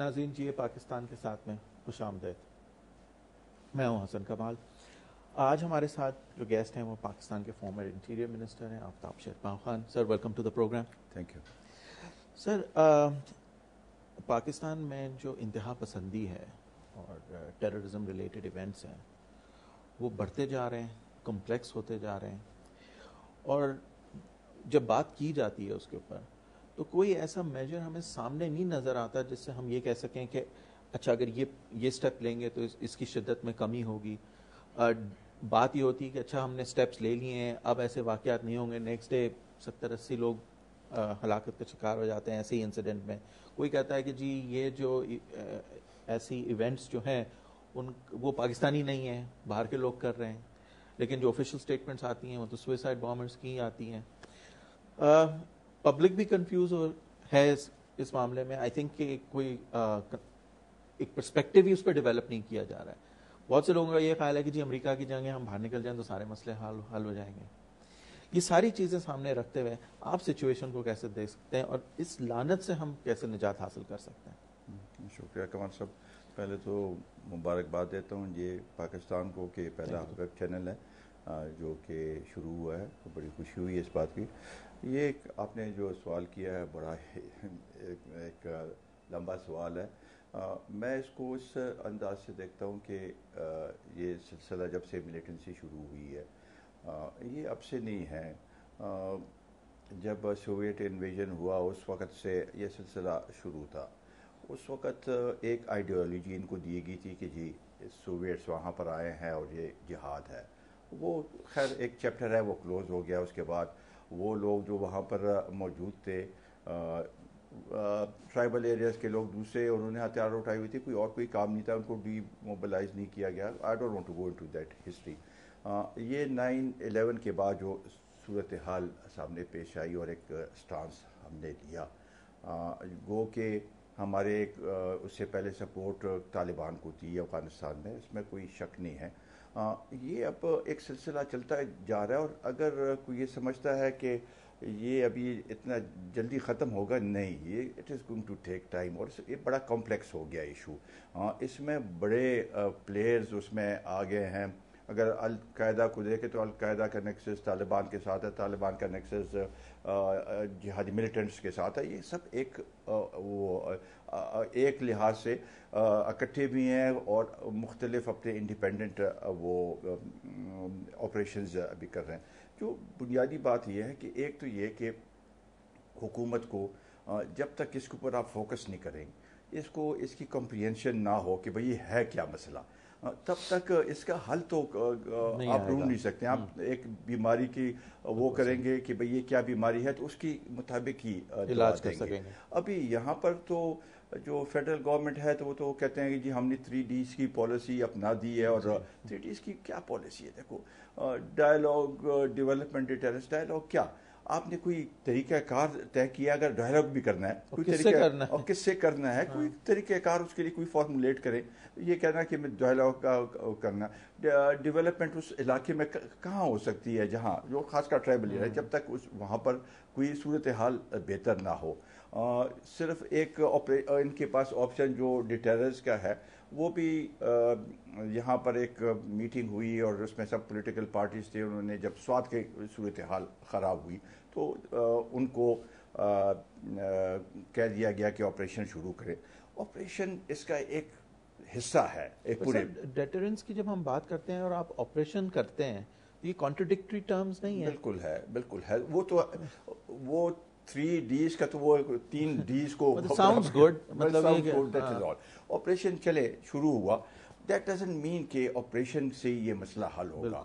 ناظرین جی پاکستان کے ساتھ میں خوش آمدید. میں ہوں حسن کمال. آج ہمارے ساتھ جو گیسٹ ہیں وہ پاکستان کے فارمر انٹیریئر منسٹر ہیں Aftab Sherpao Khan. Sir welcome to the programme. Thank you. Sir Pakistan میں جو انتہا پسندی ہے اور ٹیررزم ریلیٹڈ ایونٹس ہیں وہ بڑھتے جا رہے ہیں, کمپلیکس ہوتے جا رہے ہیں, اور جب بات کی جاتی ہے اس کے اوپر تو کوئی ایسا میجر ہمیں سامنے نہیں نظر آتا جس سے ہم یہ کہہ سکیں کہ اچھا اگر یہ سٹیپ لیں گے تو اس کی شدت میں کمی ہوگی. بات یہ ہوتی ہے کہ اچھا ہم نے سٹیپس لے لیے ہیں, اب ایسے واقعات نہیں ہوں گے. نیکسٹ ڈے 70-80 لوگ ہلاکت کا شکار ہو جاتے ہیں ایسے ہی انسیڈنٹ میں. کوئی کہتا ہے کہ جی یہ جو ایسی ایونٹس جو ہیں وہ پاکستانی نہیں ہیں, باہر کے لوگ کر رہے ہیں, لیکن جو آفیشیل سٹیٹمنٹس آتی ہیں وہ تو سوئسائڈ بامرز کی آتی ہیں. پبلک بھی کنفیوز ہے اس معاملے میں. آئی تھنک کہ کوئی ایک پرسپیکٹو ہی اس پہ ڈیولپ نہیں کیا جا رہا ہے. بہت سے لوگوں کا یہ خیال ہے کہ جی امریکہ کی جنگ ہے, ہم باہر نکل جائیں تو سارے مسئلے حل ہو جائیں گے. یہ ساری چیزیں سامنے رکھتے ہوئے آپ سچویشن کو کیسے دیکھ سکتے ہیں اور اس لعنت سے ہم کیسے نجات حاصل کر سکتے ہیں؟ شکریہ کمال صاحب. پہلے تو مبارکباد دیتا ہوں یہ پاکستان کو کہ پہلا ویب چینل ہے جو کہ شروع ہوا ہے, تو بڑی خوشی ہوئی ہے اس بات کی. یہ آپ نے جو سوال کیا ہے بڑا ایک لمبا سوال ہے. میں اس کو اس انداز سے دیکھتا ہوں کہ یہ سلسلہ جب سے ملیٹنسی شروع ہوئی ہے یہ اب سے نہیں ہے. جب سوویٹ انویژن ہوا اس وقت سے یہ سلسلہ شروع تھا. اس وقت ایک آئیڈیالوجی ان کو دی گئی تھی کہ جی سوویٹس وہاں پر آئے ہیں اور یہ جہاد ہے. وہ خیر ایک چیپٹر ہے, وہ کلوز ہو گیا. اس کے بعد وہ لوگ جو وہاں پر موجود تھے ٹرائبل ایریاز کے لوگ دوسرے, انہوں نے ہتھیار اٹھائی ہوئی تھی, کوئی کام نہیں تھا, ان کو ڈی موبلائز نہیں کیا گیا. I don't want to go into that history. یہ 9/11 کے بعد جو صورتحال سامنے پیش آئی اور ایک سٹانس ہم نے لیا, گو کہ ہمارے اس سے پہلے سپورٹ طالبان کو تھی افغانستان میں, اس میں کوئی شک نہیں ہے. یہ اب ایک سلسلہ چلتا جا رہا ہے, اور اگر کوئی یہ سمجھتا ہے کہ یہ ابھی اتنا جلدی ختم ہوگا, نہیں, یہ it is going to take time. اور یہ بڑا کمپلیکس ہو گیا ایشو. اس میں بڑے پلیئرز اس میں آ گئے ہیں. اگر القاعدہ کو دیکھیں تو القاعدہ کا نیکسس طالبان کے ساتھ ہے, طالبان کا نیکسس جہادی ملیٹنٹس کے ساتھ ہے. یہ سب ایک لحاظ سے اکٹھے بھی ہیں اور مختلف اپنے انڈیپینڈنٹ وہ آپریشنز بھی کر رہے ہیں. جو بنیادی بات یہ ہے کہ ایک تو یہ کہ حکومت کو جب تک اس کے اوپر آپ فوکس نہیں کریں, اس کی کمپریہنشن نہ ہو کہ بھئی یہ ہے کیا مسئلہ, تب تک اس کا حل تو آپ ڈھونڈ نہیں سکتے. آپ ایک بیماری کی وہ کریں گے کہ بھئی یہ کیا بیماری ہے تو اس کی مطابق ہی علاج کر سکیں گے. ابھی یہاں پر تو جو فیڈرل گورنمنٹ ہے تو وہ تو کہتے ہیں کہ جی ہم نے 3Ds کی پالیسی اپنا دی ہے. اور 3Ds کی کیا پالیسی ہے؟ دیکھو, ڈائلاگ, ڈیولپمنٹ, ڈیٹرنس. ڈائلاگ کیا, آپ نے کوئی طریقہ کار طے کیا؟ اگر ڈائلاگ بھی کرنا ہے کوئی طریقہ, اور کس سے کرنا ہے, کوئی طریقہ کار اس کے لیے کوئی فارمولیٹ کریں. یہ کہنا کہ میں ڈائلاگ کا کرنا, ڈیولپمنٹ اس علاقے میں کہاں ہو سکتی ہے جہاں جو خاص کر ٹرائبل ایریا, جب تک وہاں پر کوئی صورتحال بہتر نہ ہو. صرف ایک ان کے پاس آپشن جو ڈیٹرنس کا ہے وہ بھی یہاں پر ایک میٹنگ ہوئی اور اس میں سب پولیٹیکل پارٹیز تھے. انہوں نے جب سوات کی صورتحال خراب ہوئی تو ان کو کہہ دیا گیا کہ آپریشن شروع کرے. آپریشن اس کا ایک حصہ ہے. ایک پورے ڈیٹرنس کی جب ہم بات کرتے ہیں اور آپ آپریشن کرتے ہیں تو یہ کانٹرڈکٹری ٹرمز نہیں ہیں؟ بالکل ہے, بالکل ہے. وہ 3Ds کا تو وہ 3Ds کو ساؤنڈز گڈ, مطلب آپریشن چلے شروع ہوا, دیٹ ڈزنٹ مین کہ آپریشن سے یہ مسئلہ حل ہوگا.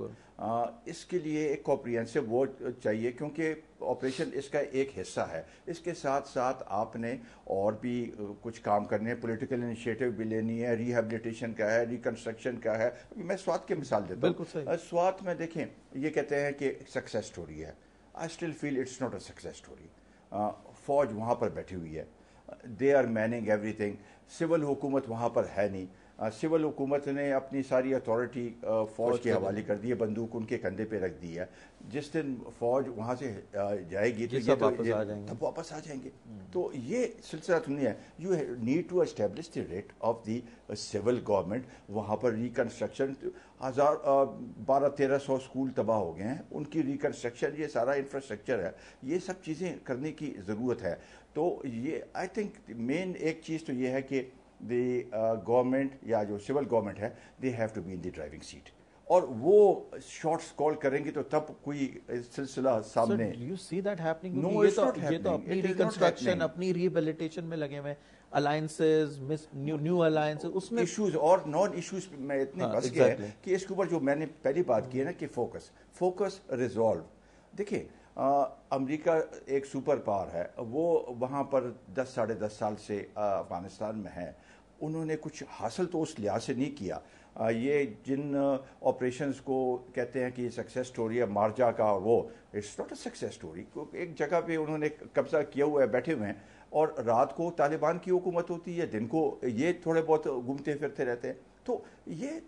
اس کے لیے ایک کمپریہنسو وہ چاہیے, کیونکہ آپریشن اس کا ایک حصہ ہے. اس کے ساتھ ساتھ آپ نے اور بھی کچھ کام کرنے ہیں, پولیٹیکل انیشیٹو بھی لینی ہے, ریہیبلیٹیشن کا ہے, ریکنسٹرکشن کا ہے. میں سوات کی مثال دیتا ہوں. سوات میں دیکھیں, یہ کہتے ہیں کہ سکسیس سٹوری ہے. I still feel it's not a success story. فوج وہاں پر بیٹھی ہوئی ہے, دے آر میننگ ایوری تھنگ. سول حکومت وہاں پر ہے نہیں. सिविल हुकूमत ने अपनी सारी अथॉरिटी फ़ौज के हवाले कर दी है, बंदूक उनके कंधे पे रख दी है। जिस दिन फ़ौज वहाँ से जाएगी तो ये तब वापस आ जाएंगे। तो ये सिलसिला तो नहीं है। You need to establish the writ of the civil government. वहाँ पर रिकन्स्ट्रक्शन 1200-1300 स्कूल तबाह हो गए हैं, उनकी रिकन्स्ट्रक्शन, ये सारा इंफ्रास्ट्रक्चर है, ये सब चीज़ें करने की ज़रूरत है। तो ये आई थिंक मेन एक चीज़ तो ये है कि द गवर्नमेंट या जो सिविल गवर्नमेंट है, they have to be in the driving seat, और वो शॉट्स कॉल करेंगे तो तब कोई सिलसिला सामने। You see that happening? No, ये तो अपनी रिकंस्ट्रक्शन, अपनी रिहेबिलिटेशन में लगे हुए, अलायंसेस, न्यू अलायंसेस, उसमें इश्यूज और नॉन इश्यूज में इतने बस गए हैं कि इसके ऊपर जो मैंने पहली बात की है ना कि फोकस रिजॉल्व। देखिए, अमेरिका एक सुपर पावर है, वो वहाँ पर 10-10.5 साल से अफगानिस्तान में है। उन्होंने कुछ हासिल तो उस लिहाज से नहीं किया। ये जिन ऑपरेशंस को कहते हैं कि ये सक्सेस स्टोरी है मार्जा का, वो it's not a success story. एक जगह पे उन्होंने कब्जा किया हुआ है, बैठे हुए हैं, और रात को तालिबान की हुकूमत होती है, दिन को ये थोड़े बहुत घूमते फिरते रहते हैं। तो ये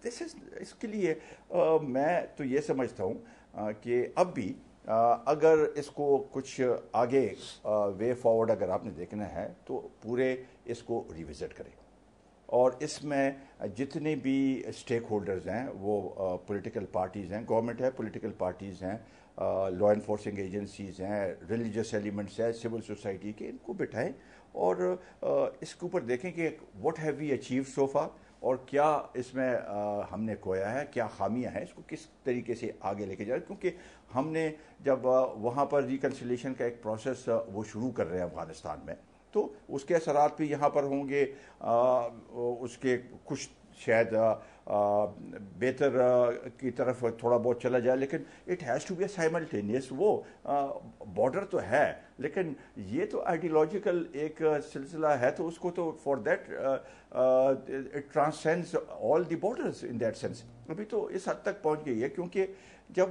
इसके लिए मैं तो ये समझता हूँ कि अब भी अगर इसको कुछ आगे वे फॉरवर्ड अगर आपने देखना है तो पूरे इसको रिविजिट करें, और इसमें जितने भी स्टेक होल्डर्स हैं वो पॉलिटिकल पार्टीज़ हैं, गवर्नमेंट है, पॉलिटिकल पार्टीज़ हैं, लॉ इन्फोर्सिंग एजेंसीज़ हैं, रिलीजियस एलिमेंट्स हैं, सिविल सोसाइटी के, इनको बिठाएं और इसके ऊपर देखें कि what have we achieve so far, और क्या इसमें हमने खोया है, क्या खामियां हैं, इसको किस तरीके से आगे लेके जाए। क्योंकि हमने जब वहाँ पर रिकन्सिलेशन का एक प्रोसेस वो शुरू कर रहे हैं अफगानिस्तान में, तो उसके असरात भी यहाँ पर होंगे। उसके कुछ शायद बेहतर की तरफ थोड़ा बहुत चला जाए, लेकिन it has to be simultaneous. वो बॉर्डर तो है, लेकिन ये तो आइडियोलॉजिकल एक सिलसिला है, तो उसको तो for that it transcends all the borders in that sense. अभी तो इस हद तक पहुंच गई है, क्योंकि जब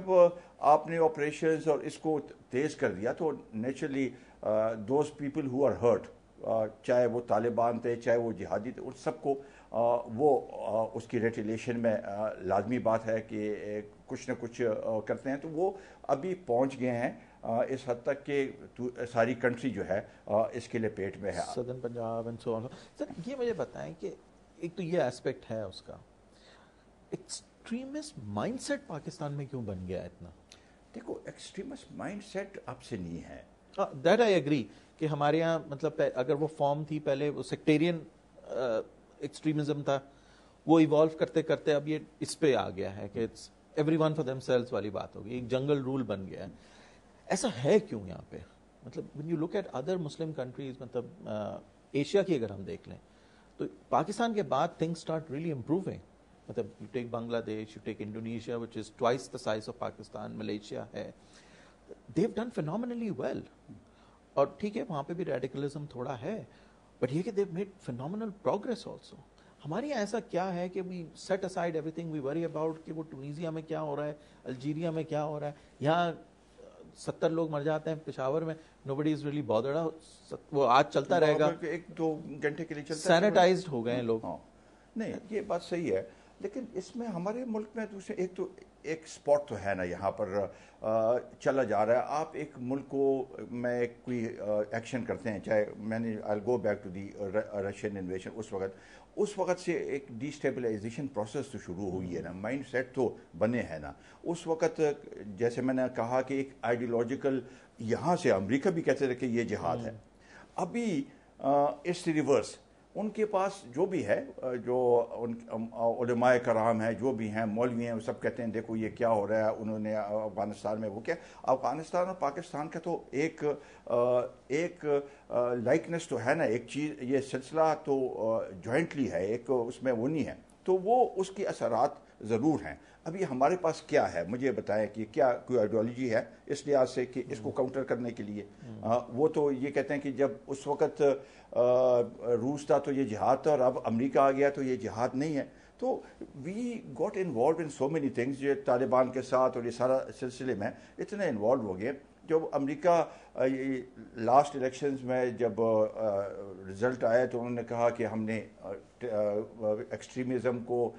आपने ऑपरेशंस और इसको तेज़ कर दिया तो naturally those people who are hurt, चाहे वो तालिबान थे, चाहे वो जिहादी थे, उन सबको वो उसकी रेटिलेशन में लाजमी बात है कि कुछ न कुछ करते हैं। तो वो अभी पहुंच गए हैं इस हद तक कि सारी कंट्री जो है इसके लिए पेट में है। Southern Punjab and so on. Sir, ये मुझे बताएं कि एक तो ये एस्पेक्ट है उसका, एक्सट्रीमिस्ट माइंडसेट पाकिस्तान में क्यों बन गया इतना? देखो, एक्सट्रीमिस्ट माइंडसेट अब से नहीं है, दैट आई एग्री कि हमारे यहाँ मतलब अगर वो फॉर्म थी पहले, वो सेक्टेरियन एक्सट्रीमिज्म था, वो इवॉल्व करते करते अब ये इस पे आ गया है कि इट्स एवरीवन फॉर देमसेल्व्स वाली बात होगी, एक जंगल रूल बन गया है। ऐसा है क्यों यहाँ पे? मतलब when you look at other Muslim countries, मतलब एशिया की अगर हम देख लें तो पाकिस्तान के बाद थिंग्स स्टार्ट रियली इम्प्रूविंग। मतलब you take Bangladesh, you take Indonesia which is twice the size of Pakistan, Malaysia है, they have done phenomenally well. और ठीक है, वहाँ पे भी रेडिकलिज्म थोड़ा है, बट ये कि they made phenomenal progress also. हमारे यहाँ ऐसा क्या है कि we set aside everything, we worry about कि वो टूनीजिया में क्या हो रहा है, अल्जीरिया में क्या हो रहा है, यहाँ 70 लोग मर जाते हैं पेशावर में, नोबडी इज रियली बॉदर्ड, वो आज चलता रहेगा, 1-2 घंटे के लिए चलता है, सैनिटाइज्ड हो गए हैं लोग। नहीं, ये बात सही है, लेकिन इसमें हमारे मुल्क में दूसरे एक स्पॉट तो है ना, यहाँ पर चला जा रहा है। आप एक मुल्क को में कोई एक्शन करते हैं, चाहे मैंने I go back to the Russian invasion, उस वक्त से एक डिस्टेबलाइजेशन प्रोसेस तो शुरू हुई है ना, माइंड सेट तो बने हैं ना। उस वक्त जैसे मैंने कहा कि एक आइडियोलॉजिकल, यहाँ से अमेरिका भी कहते थे कि ये जिहाद है, अभी इट्स रिवर्स। उनके पास जो भी है, जो उलमाए कराम है, जो भी हैं, मौलवी हैं, वो सब कहते हैं देखो ये क्या हो रहा है, उन्होंने अफगानिस्तान में वो क्या। अफगानिस्तान और पाकिस्तान का तो एक लाइकनेस तो है ना, एक चीज़, ये सिलसिला तो जॉइंटली है, एक उसमें वो नहीं है, तो वो उसकी असरात ज़रूर हैं। अभी हमारे पास क्या है, मुझे बताएं कि क्या कोई आइडियोलॉजी है इस लिहाज से कि इसको काउंटर करने के लिए? वो तो ये कहते हैं कि जब उस वक़्त रूस था तो ये जिहाद था, और अब अमेरिका आ गया तो ये जिहाद नहीं है। तो we got involve in so many things, ये तालिबान के साथ और ये सारा सिलसिले में इतने इन्वॉल्व हो गए, جب امریکہ لاسٹ الیکشنز میں جب رزلٹ آیا تو انہوں نے کہا کہ ہم نے ایکسٹریمزم کو